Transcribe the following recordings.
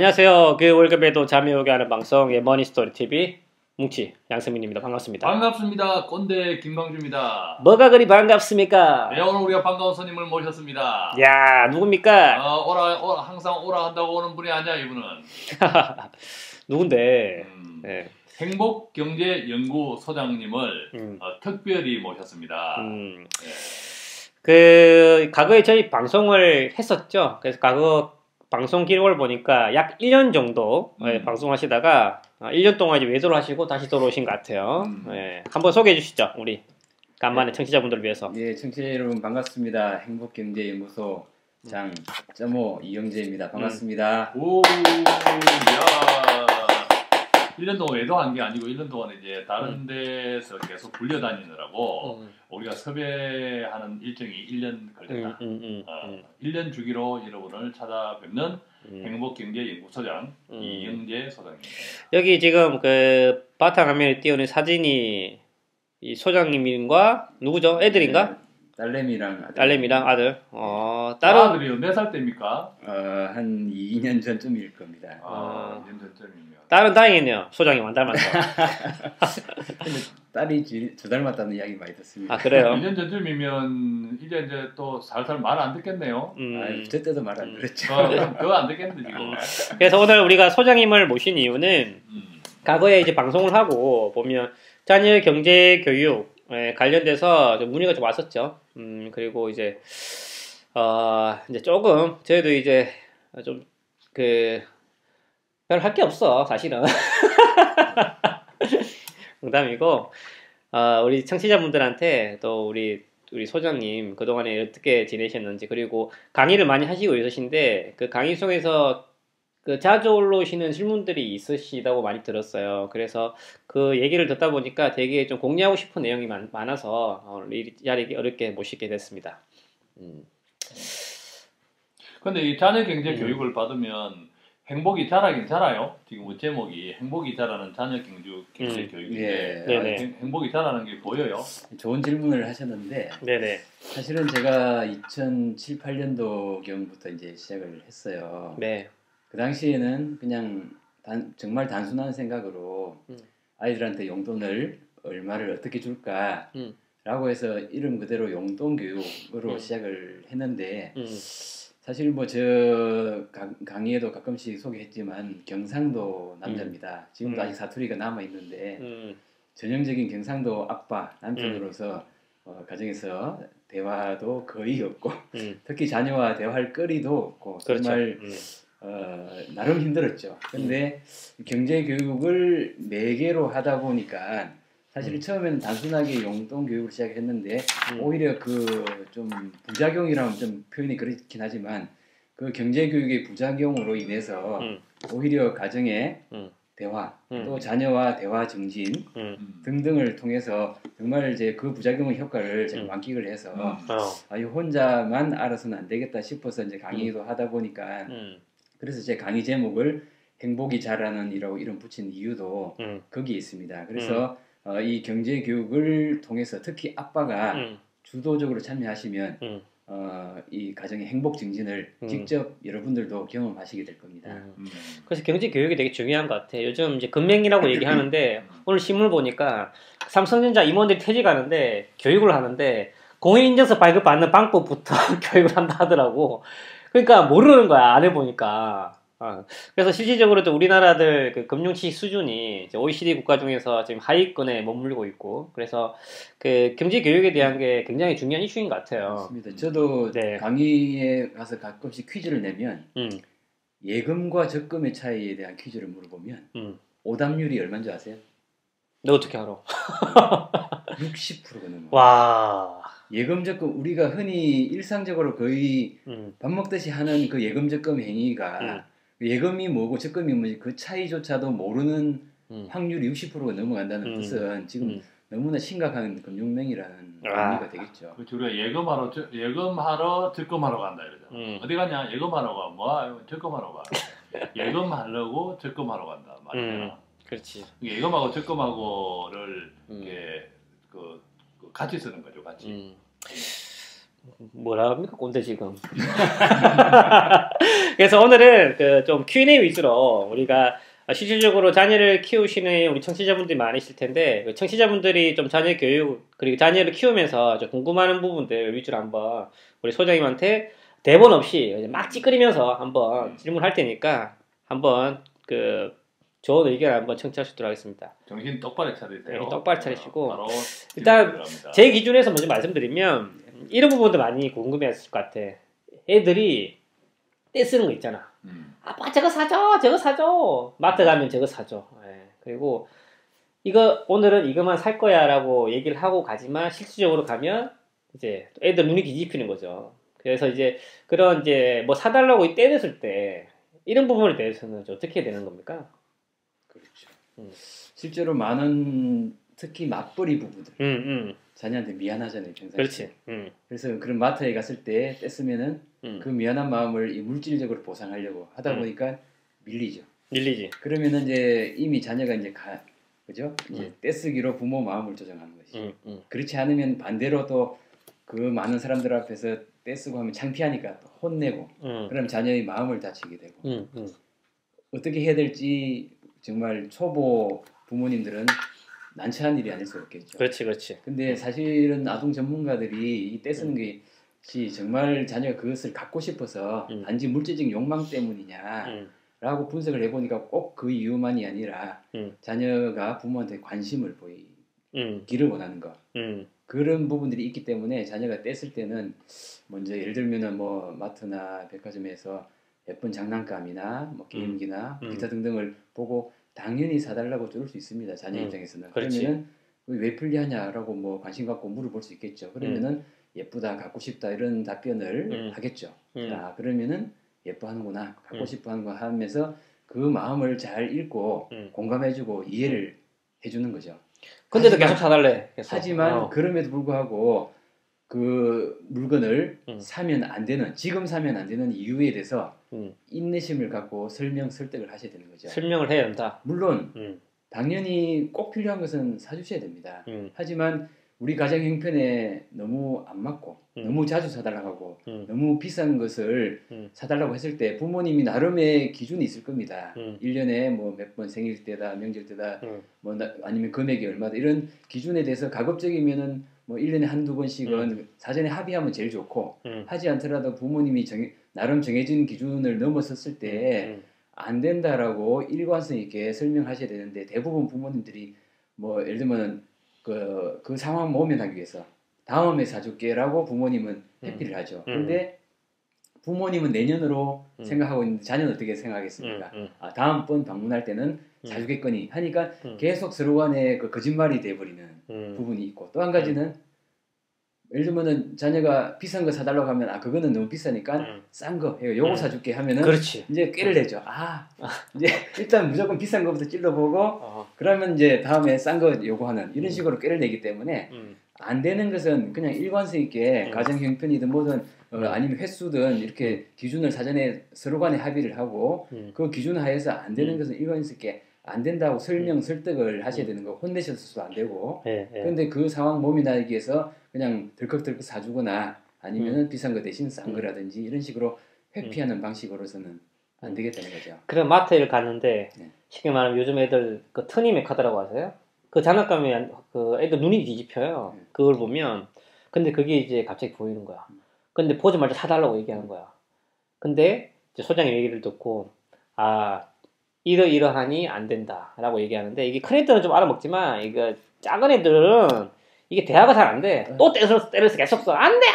안녕하세요. 그 월급에도 잠이 오게 하는 방송 머니스토리 TV 뭉치 양승민입니다. 반갑습니다. 반갑습니다. 꼰대 김광주입니다. 뭐가 그리 반갑습니까? 네, 오늘 우리가 반가운 손님을 모셨습니다. 야, 누굽니까? 항상 오라 한다고 오는 분이 아니야, 이분은. 누군데? 네. 행복경제연구소장님을 특별히 모셨습니다. 네. 그 과거에 저희 방송을 했었죠. 그래서 과거 방송 기록을 보니까 약 1년 정도 방송하시다가 1년 동안 이제 외도를 하시고 다시 돌아오신 것 같아요. 한번 소개해 주시죠. 우리 간만에 청취자분들을 위해서. 예, 청취자 여러분 반갑습니다. 행복경제연구소 장 점오 이영재입니다. 반갑습니다. 오, 야. 1년 동안 외도한 게 아니고 1년 동안 이제 다른 데서 계속 불려다니느라고 우리가 섭외하는 일정이 1년 걸렸다. 1년 주기로 여러분을 찾아뵙는 행복경제연구소장 이영재 소장입니다. 여기 지금 그 바탕화면에 띄우는 사진이 이 소장님과 누구죠? 애들인가? 네, 딸내미랑 아들. 딸내미랑 아들. 다른 아들이요? 몇 살 때입니까? 한 2년 전쯤일 겁니다. 2년 전쯤이면. 딸은 다행이네요. 소장님 안 닮았어. 근데 딸이 저 닮았다는 이야기 많이 듣습니다. 아, 그래요? 2년 전쯤이면 이제 또 살살 말 안 듣겠네요. 저 때도 말 안 들었죠. 더 안 듣겠는데 지금. 그래서 오늘 우리가 소장님을 모신 이유는 과거에 이제 방송을 하고 보면 자녀 경제 교육 관련돼서 좀 문의가 좀 왔었죠. 그리고 이제 이제 조금 저희도 이제 좀 별 할 게 없어 사실은. 농담이고 우리 청취자분들한테 또 우리 소장님 그동안에 어떻게 지내셨는지, 그리고 강의를 많이 하시고 있으신데 그 강의 속에서 그 자주 올라오시는 질문들이 있으시다고 많이 들었어요. 그래서 그 얘기를 듣다 보니까 되게 좀 공유하고 싶은 내용이 많아서 이 자리에 어렵게 모시게 됐습니다. 근데 이 자녀 경제 교육을 받으면 행복이 자라긴 자라요. 지금 제목이 행복이 자라는 자녀 경제 교육인데 행복이 자라는 게 보여요? 좋은 질문을 하셨는데 네네. 사실은 제가 2007, 8년도경부터 이제 시작을 했어요. 네. 그 당시에는 그냥 정말 단순한 생각으로 아이들한테 용돈을 얼마를 어떻게 줄까 라고 해서 이름 그대로 용돈교육으로 시작을 했는데 사실 뭐 저 강의에도 가끔씩 소개했지만 경상도 남자입니다. 지금도 아직 사투리가 남아있는데 전형적인 경상도 아빠 남편으로서 가정에서 대화도 거의 없고 특히 자녀와 대화할 거리도 없고 그렇죠. 정말 나름 힘들었죠. 근데 경제교육을 매개로 하다 보니까 사실 처음에는 단순하게 용돈 교육을 시작했는데 오히려 그 좀 부작용이라면 좀 표현이 그렇긴 하지만 그 경제교육의 부작용으로 인해서 오히려 가정의 대화 또 자녀와 대화 증진 등등을 통해서 정말 이제 그 부작용의 효과를 제가 만끽을 해서 이 혼자만 알아서는 안 되겠다 싶어서 이제 강의도 하다 보니까 그래서 제 강의 제목을 행복이 자라는 이름 붙인 이유도 거기에 있습니다. 그래서 이 경제 교육을 통해서 특히 아빠가 주도적으로 참여하시면 이 가정의 행복 증진을 직접 여러분들도 경험하시게 될 겁니다. 그래서 경제 교육이 되게 중요한 것 같아요. 요즘 이제 금맹이라고 얘기하는데 오늘 신문 보니까 삼성전자 임원들이 퇴직하는데 교육을 하는데 공인인증서 발급받는 방법부터 교육을 한다 하더라고. 그러니까 모르는 거야, 안 해보니까. 그래서 실질적으로도 우리나라들 그 금융지식 수준이 이제 OECD 국가 중에서 지금 하위권에 머물고 있고, 그래서 그 경제 교육에 대한 게 굉장히 중요한 이슈인 것 같아요. 맞습니다. 저도 강의에 가서 가끔씩 퀴즈를 내면 예금과 적금의 차이에 대한 퀴즈를 물어보면 오답률이 얼마인지 아세요? 너 어떻게 알아? 60%가 넘어요. 와. 예금 적금 우리가 흔히 일상적으로 거의 밥 먹듯이 하는 그 예금 적금 행위가 예금이 뭐고 적금이 뭐지 그 차이조차도 모르는 확률이 60%가 넘어간다는 뜻은 지금 너무나 심각한 금융맹이라는 의미가 되겠죠. 그렇죠. 우리가 예금하러 적금하러 간다 이러죠. 어디 가냐? 예금하러 가. 뭐 적금하러 가. 예금하려고 적금하러 간다 말이야. 그렇지. 예금하고 적금하고를 이렇게 같이 쓰는 거죠, 같이. 뭐라 합니까 꼰대 지금. 그래서 오늘은 그 좀 Q&A 위주로 우리가 실질적으로 자녀를 키우시는 우리 청취자분들이 많으실 텐데 그 청취자분들이 좀 자녀 교육 그리고 자녀를 키우면서 좀 궁금한 부분들 위주로 한번 우리 소장님한테 대본 없이 막 찌끄리면서 한번 질문할 테니까 한번 그 좋은 의견 한번 청취하시도록 하겠습니다. 정신 똑바로 차리세요. 네, 똑바로 차리시고 바로 일단 제 기준에서 먼저 말씀드리면 이런 부분도 많이 궁금해했을 것 같아. 애들이 떼 쓰는 거 있잖아. 아빠 저거 사줘, 저거 사줘. 마트 가면 저거 사줘. 예. 그리고 이거 오늘은 이것만 살 거야라고 얘기를 하고 가지만 실질적으로 가면 이제 애들 눈이 뒤집히는 거죠. 그래서 이제 그런 이제 뭐 사달라고 떼냈을 때 이런 부분에 대해서는 어떻게 해야 되는 겁니까? 그렇죠. 실제로 많은 특히 맞벌이 부부들 음. 자녀한테 미안하잖아요, 평상시에. 그렇지. 그래서 그런 마트에 갔을 때 뗐으면은 그 미안한 마음을 물질적으로 보상하려고 하다 보니까 밀리죠. 밀리지. 그러면은 이제 이미 자녀가 이제 그죠? 이제 떼쓰기로 부모 마음을 조정하는 것이죠. 그렇지 않으면 반대로 또 그 많은 사람들 앞에서 떼쓰고 하면 창피하니까 또 혼내고 그럼 자녀의 마음을 다치게 되고 어떻게 해야 될지 정말 초보 부모님들은 난처한 일이 아닐 수 없겠죠. 그렇지. 근데 사실은 아동 전문가들이 이 떼쓰는 것이 정말 자녀가 그것을 갖고 싶어서 단지 물질적 욕망 때문이냐라고 분석을 해보니까 꼭 그 이유만이 아니라 자녀가 부모한테 관심을 보이기를 원하는 것. 그런 부분들이 있기 때문에 자녀가 뗐을 때는 먼저 예를 들면은 뭐 마트나 백화점에서 예쁜 장난감이나 뭐 게임기나 기타 등등을 보고 당연히 사달라고 들을 수 있습니다. 자녀 입장에서는. 그렇지. 그러면은 왜 편리하냐라고 뭐 관심 갖고 물어볼 수 있겠죠. 그러면은 예쁘다, 갖고 싶다 이런 답변을 하겠죠. 아, 그러면은 예뻐하는구나, 갖고 싶어하는구나 하면서 그 마음을 잘 읽고 공감해주고 이해를 해주는 거죠. 근데도 계속 사달래. 하지만 그럼에도 불구하고 그 물건을 사면 안 되는, 지금 사면 안 되는 이유에 대해서 인내심을 갖고 설득을 하셔야 되는 거죠. 설명을 해야 한다. 물론 당연히 꼭 필요한 것은 사주셔야 됩니다. 하지만 우리 가정 형편에 너무 안 맞고 너무 자주 사달라고 하고 너무 비싼 것을 사달라고 했을 때 부모님이 나름의 기준이 있을 겁니다. 1년에 뭐 몇 번 생일 때다, 명절 때다, 뭐 아니면 금액이 얼마다 이런 기준에 대해서 가급적이면은 뭐 1년에 한두 번씩은 사전에 합의하면 제일 좋고 하지 않더라도 부모님이 나름 정해진 기준을 넘어섰을 때 안 된다라고 일관성 있게 설명하셔야 되는데 대부분 부모님들이 뭐 예를 들면 그 상황 모면하기 위해서 다음에 사줄게라고 부모님은 회피를 하죠. 근데 부모님은 내년으로 생각하고 있는데 자녀는 어떻게 생각하겠습니까? 아, 다음번 방문할 때는 사주겠거니 하니까 계속 서로 간에 그 거짓말이 돼버리는 부분이 있고 또 한 가지는 예를 들면은 자녀가 비싼 거 사달라고 하면 아 그거는 너무 비싸니까 싼 거 요거 사줄게 하면은 그렇지. 이제 꾀를 내죠. 아 이제 일단 무조건 비싼 거부터 찔러보고 그러면 이제 다음에 싼 거 요구하는 이런 식으로 꾀를 내기 때문에 안 되는 것은 그냥 일관성 있게 가정 형편이든 뭐든 아니면 횟수든 이렇게 기준을 사전에 서로 간에 합의를 하고 그 기준 하에서 안 되는 것은 일관성 있게 안 된다고 설득을 하셔야 되는 거. 혼내셔서도 안 되고. 그런데 그 상황 모면하기 위해서 그냥 덜컥덜컥 사주거나 아니면은 비싼 거 대신 싼 거라든지 이런 식으로 회피하는 방식으로서는 안 되겠다는 거죠. 그럼 마트를 갔는데 쉽게 말하면 요즘 애들 그 트니메 카드라고 하세요? 그 장난감에 그 애들 눈이 뒤집혀요. 그걸 보면 근데 그게 이제 갑자기 보이는 거야. 근데 보자마자 사달라고 얘기하는 거야. 근데 이제 소장님 얘기를 듣고 아 이러하니 안 된다라고 얘기하는데 이게 큰 애들은 좀 알아먹지만 이거 작은 애들은 이게 대화가 잘 안 돼. 또 때려서 계속 써. 안 돼,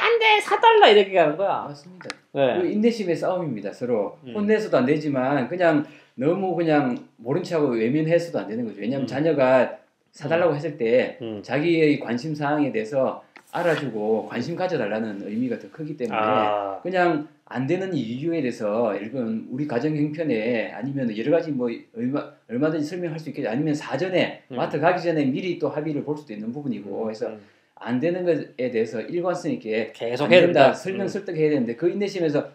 사달라 이렇게 하는 거야. 맞습니다. 네. 그 인내심의 싸움입니다. 서로 혼내서도 안 되지만 그냥 너무 그냥 모른 척하고 외면해서도 안 되는 거죠. 왜냐하면 자녀가 사달라고 했을 때 자기의 관심 사항에 대해서 알아주고 관심 가져달라는 의미가 더 크기 때문에 그냥 안 되는 이유에 대해서 예를 들면 우리 가정 형편에 아니면 여러 가지 뭐 얼마든지 설명할 수 있겠죠. 아니면 사전에 마트 가기 전에 미리 또 합의를 볼 수도 있는 부분이고 그래서 안 되는 것에 대해서 일관성 있게 계속 해야 된다. 설득해야 되는데 그 인내심에서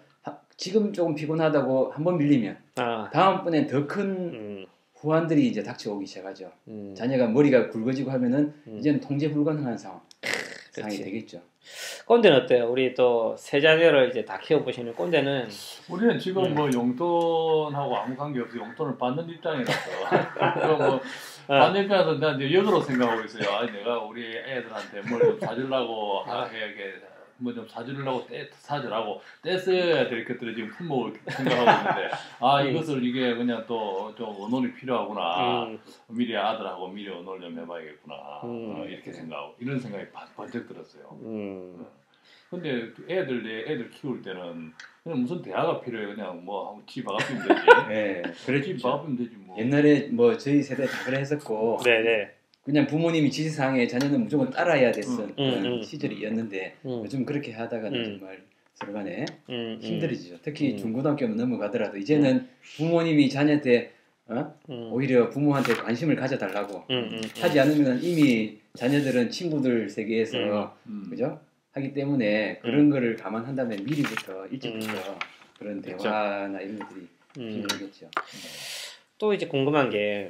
지금 조금 피곤하다고 한번 밀리면 다음번엔 더 큰 후환들이 이제 닥쳐오기 시작하죠. 자녀가 머리가 굵어지고 하면은 이제는 통제 불가능한 상황. 상황이 되겠죠. 꼰대는 어때요? 우리 또 세 자녀를 이제 다 키워보시는 꼰대는 우리는 지금 뭐 용돈하고 아무 관계 없이 용돈을 받는 입장이라서 뭐 받는 입장에서 난 이제 역으로 생각하고 있어요. 아니 내가 우리 애들한테 뭘 좀 사주려고 해야게 뭐 좀 사주려고 사주라고 떼써야 될 것들을 지금 품목을 생각하고 있는데 이것을 이게 그냥 또 좀 언론이 필요하구나. 미리 아들하고 미리 언론을 좀 해봐야겠구나. 이렇게 생각하고 이런 생각이 번쩍 들었어요. 근데 애들 키울 때는 그냥 무슨 대화가 필요해. 그냥 뭐 집 아가피면 되지. 네, 그렇죠. 집 아가피면 되지 뭐. 옛날에 뭐 저희 세대 다 그래 했었고 네네. 그냥 부모님이 지시사항에 자녀는 무조건 따라야 됐던 그런 시절이었는데 요즘 그렇게 하다가는 정말 서로 간에 힘들어지죠. 특히 중고등학교 넘어가더라도 이제는 부모님이 자녀한테 오히려 부모한테 관심을 가져달라고 하지 않으면 이미 자녀들은 친구들 세계에서 그죠? 하기 때문에 그런 거를 감안한다면 미리부터 일찍부터 그런 대화나 이런 것들이 필요하겠죠. 또 이제 궁금한 게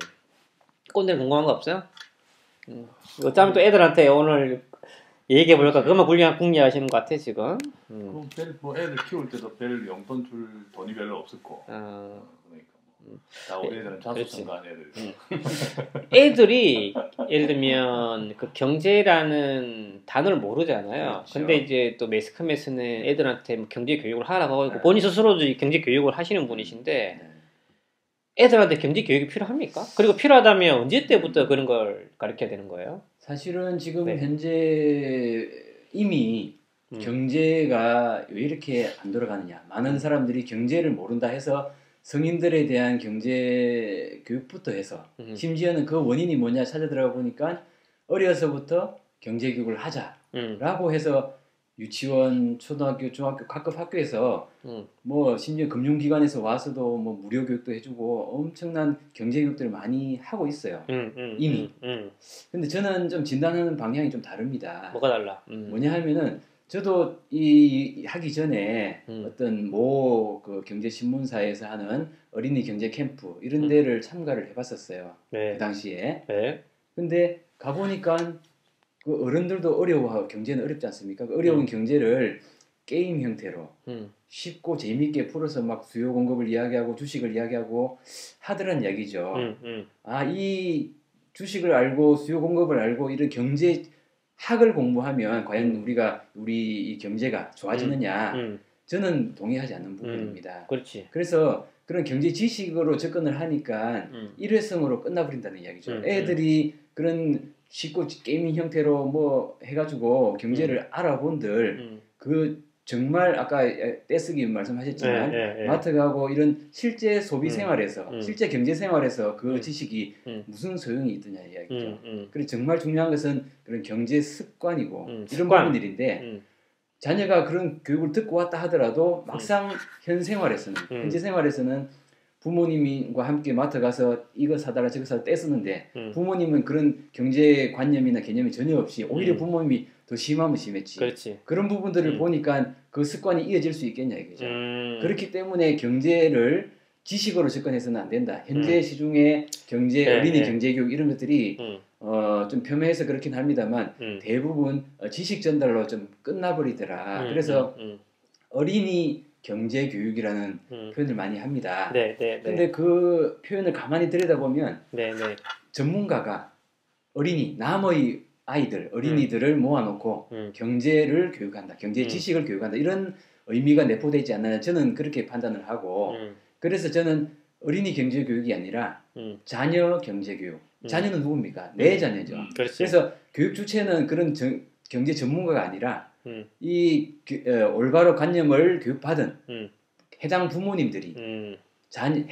꼰대는 궁금한 거 없어요? 어쩌면 또 애들한테 오늘 얘기해 보니까 그것만 궁리하시는 것 같아 지금. 그럼 뭐 애들 키울 때도 별 용돈 줄 돈이 별로 없었고. 그러니까 다 우리 애들은 자수성가한 애들. 애들이 예를 들면 그 경제라는 단어를 모르잖아요. 그렇죠. 근데 이제 또 매스컴에서는 애들한테 뭐 경제 교육을 하라고 하고 본인 스스로도 경제 교육을 하시는 분이신데 애들한테 경제 교육이 필요합니까? 그리고 필요하다면 언제 때부터 그런 걸 가르쳐야 되는 거예요? 사실은 지금 현재 이미 경제가 왜 이렇게 안 돌아가느냐. 많은 사람들이 경제를 모른다 해서 성인들에 대한 경제 교육부터 해서 심지어는 그 원인이 뭐냐 찾아 들어가 보니까 어려서부터 경제 교육을 하자라고 해서 유치원, 초등학교, 중학교 각급 학교에서 뭐 심지어 금융기관에서 와서도 뭐 무료 교육도 해주고 엄청난 경제 교육들을 많이 하고 있어요. 이미. 근데 저는 좀 진단하는 방향이 좀 다릅니다. 뭐가 달라? 뭐냐 하면은 저도 이 하기 전에 어떤 그 경제 신문사에서 하는 어린이 경제 캠프 이런 데를 참가를 해봤었어요. 네. 그 당시에. 네. 근데 가보니까 그 어른들도 어려워하고 경제는 어렵지 않습니까? 그 어려운 경제를 게임 형태로 쉽고 재미있게 풀어서 막 수요 공급을 이야기하고 주식을 이야기하고 하더란 얘기죠. 이 주식을 알고 수요 공급을 알고 이런 경제 학을 공부하면 과연 우리 이 경제가 좋아지느냐? 저는 동의하지 않는 부분입니다. 그렇지. 그래서 그런 경제 지식으로 접근을 하니까 일회성으로 끝나버린다는 이야기죠. 애들이 그런 쉽고 게이밍 형태로 뭐 해가지고 경제를 알아본들 그 정말 아까 떼쓰기 말씀하셨지만 마트 가고 이런 실제 소비 생활에서 실제 경제 생활에서 그 지식이 무슨 소용이 있느냐 이야기죠. 그래서 정말 중요한 것은 그런 경제 습관이고 이런 부분들인데 자녀가 그런 교육을 듣고 왔다 하더라도 막상 현재 생활에서는 부모님과 함께 마트 가서 이거 사다가 저거 사다 떼쓰는데 부모님은 그런 경제 관념이나 개념이 전혀 없이 오히려 부모님이 더 심하면 심했지. 그렇지. 그런 부분들을 보니까 그 습관이 이어질 수 있겠냐 이거죠. 그렇기 때문에 경제를 지식으로 접근해서는 안 된다. 현재 시중에 어린이 경제 교육 이런 것들이 좀 폄훼해서 그렇긴 합니다만 대부분 지식 전달로 좀 끝나버리더라. 그래서 어린이 경제 교육이라는 표현을 많이 합니다. 근데 그 표현을 가만히 들여다보면 전문가가 남의 어린이들을 모아놓고 경제를 교육한다. 경제 지식을 교육한다. 이런 의미가 내포되지 않나 저는 그렇게 판단을 하고 그래서 저는 어린이 경제 교육이 아니라 자녀 경제 교육. 자녀는 누굽니까? 내 자녀죠. 그래서 교육 주체는 그런 경제 전문가가 아니라 올바로 관념을 교육받은 해당 부모님들이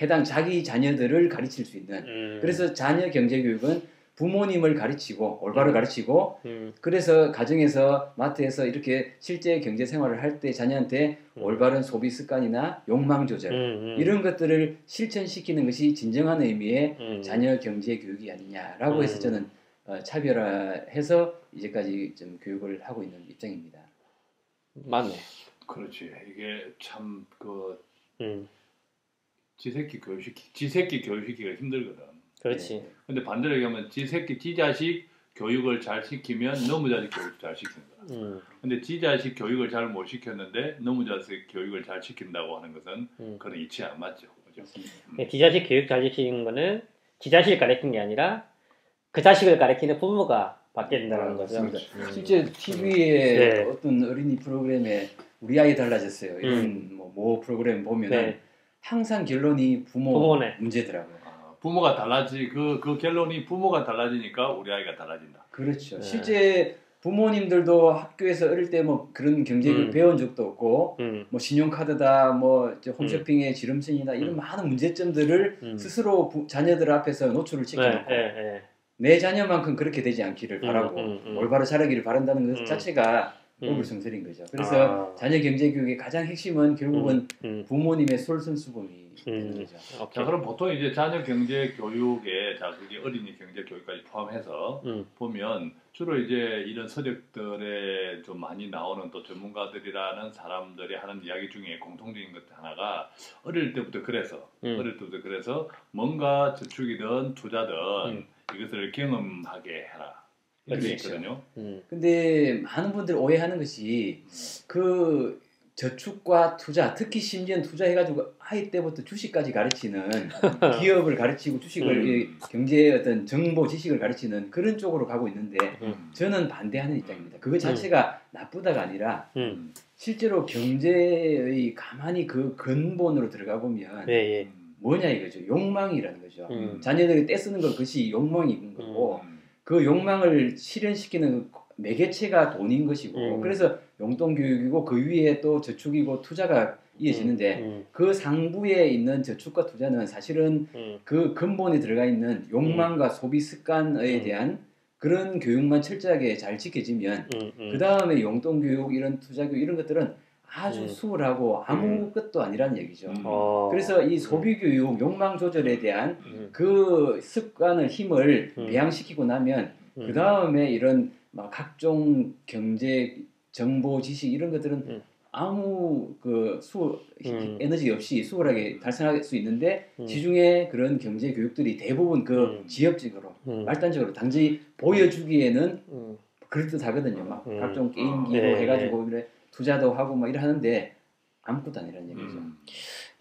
해당 자기 자녀들을 가르칠 수 있는 그래서 자녀 경제 교육은 부모님을 가르치고 올바로 가르치고 그래서 가정에서 마트에서 이렇게 실제 경제 생활을 할 때 자녀한테 올바른 소비 습관이나 욕망 조절 이런 것들을 실천시키는 것이 진정한 의미의 자녀 경제 교육이 아니냐라고 해서 저는 차별화해서 이제까지 좀 교육을 하고 있는 입장입니다. 맞네. 그렇지. 이게 참 지새끼 교육시키기가 힘들거든. 그렇지. 근데 반대로 얘기하면 지 자식 교육을 잘 시키면 너무 자식 교육 잘 시킨다. 근데 지 자식 교육을 잘 못 시켰는데 너무 자식 교육을 잘 시킨다고 하는 것은 그건 이치 안 맞죠. 그죠? 지 자식 교육 잘 시키는 거는 지 자식을 가르치는 게 아니라 그 자식을 가르치는 부모가 받게 된다는 거죠. 실제 TV에 네. 어떤 어린이 프로그램에 우리 아이 달라졌어요. 이런 뭐 프로그램 보면은 항상 결론이 부모네. 문제더라고요. 부모가 그 결론이 부모가 달라지니까 우리 아이가 달라진다. 그렇죠. 실제 부모님들도 학교에서 어릴 때 뭐 그런 경제를 배운 적도 없고 뭐 신용카드다 뭐 홈쇼핑의 지름신이다 이런 많은 문제점들을 스스로 자녀들 앞에서 노출을 시켜놓고 내 자녀만큼 그렇게 되지 않기를 바라고 올바로 자라기를 바란다는 것 자체가 어불성설인 거죠. 그래서 자녀 경제 교육의 가장 핵심은 결국은 부모님의 솔선수범이 되는 거죠. 자, 그럼 보통 이제 자녀 경제 교육에 그게 어린이 경제 교육까지 포함해서 보면 주로 이제 이런 서적들에 좀 많이 나오는 또 전문가들이라는 사람들이 하는 이야기 중에 공통적인 것 하나가 어릴 때부터 그래서 뭔가 저축이든 투자든 이것을 경험하게 해라. 이렇게 있거든요. 근데 많은 분들이 오해하는 것이 그 저축과 투자, 특히 심지어는 투자해가지고 아이 때부터 주식까지 가르치는 기업을 가르치고 주식을 경제의 어떤 정보 지식을 가르치는 그런 쪽으로 가고 있는데 저는 반대하는 입장입니다. 그거 자체가 나쁘다가 아니라 실제로 경제의 가만히 그 근본으로 들어가 보면 뭐냐 이거죠. 욕망이라는 거죠. 자녀들이 떼쓰는 건 그것이 욕망인 거고 그 욕망을 실현시키는 매개체가 돈인 것이고 그래서 용돈교육이고 그 위에 또 저축이고 투자가 이어지는데 그 상부에 있는 저축과 투자는 사실은 그 근본에 들어가 있는 욕망과 소비 습관에 대한 그런 교육만 철저하게 잘 지켜지면 그 다음에 용돈교육 이런 투자교육 이런 것들은 아주 수월하고 아무것도 아니라는 얘기죠. 그래서 이 소비교육, 욕망 조절에 대한 그 습관을 힘을 배양시키고 나면 그 다음에 이런 막 각종 경제 정보 지식 이런 것들은 아무 에너지 없이 수월하게 달성할 수 있는데 지중해 그런 경제 교육들이 대부분 그 지엽적으로 말단적으로 단지 보여주기에는 그럴듯하거든요. 막 각종 게임기로 해가지고 그래 투자도 하고 막 이래 하는데 아무것도 아니라는 얘기죠.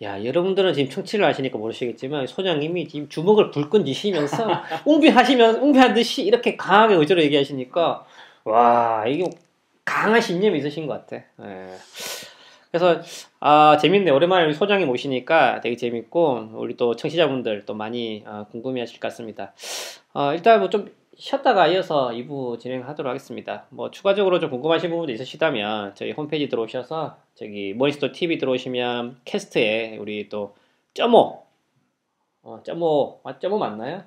야, 여러분들은 지금 청취를 하시니까 모르시겠지만 소장님이 지금 주먹을 불끈 쥐시면서 웅비한 듯이 이렇게 강하게 의지로 얘기하시니까 와, 이게 강한 신념이 있으신 것 같아. 그래서 재밌네. 오랜만에 우리 소장님 모시니까 되게 재밌고 우리 또 청취자분들 또 많이 궁금해하실 것 같습니다. 일단 뭐 좀 쉬었다가 이어서 2부 진행하도록 하겠습니다. 뭐 추가적으로 좀 궁금하신 부분도 있으시다면 저희 홈페이지 들어오셔서 저기 머니스토어 TV 들어오시면 캐스트에 우리 또 점오 맞나요?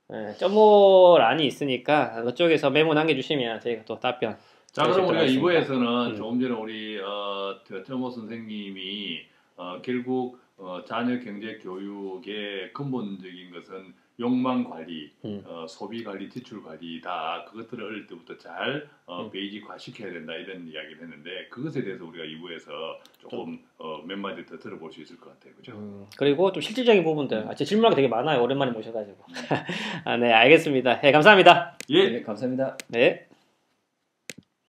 네, 점오란이 있으니까 그쪽에서 메모 남겨주시면 저희가 또 답변. 자, 그럼 우리가 2부에서는 조금 전에 우리 점오 선생님이 결국 자녀 경제 교육의 근본적인 것은 욕망 관리, 소비 관리, 지출 관리다. 그것들을 어릴 때부터 잘 베이직화 시켜야 된다 이런 이야기를 했는데 그것에 대해서 우리가 2부에서 조금 몇 마디 더 들어볼 수 있을 것 같아요, 그죠? 그리고 좀 실질적인 부분들, 제 질문이 되게 많아요. 오랜만에 모셔가지고. 네, 알겠습니다. 네, 감사합니다. 예, 네, 감사합니다. 네.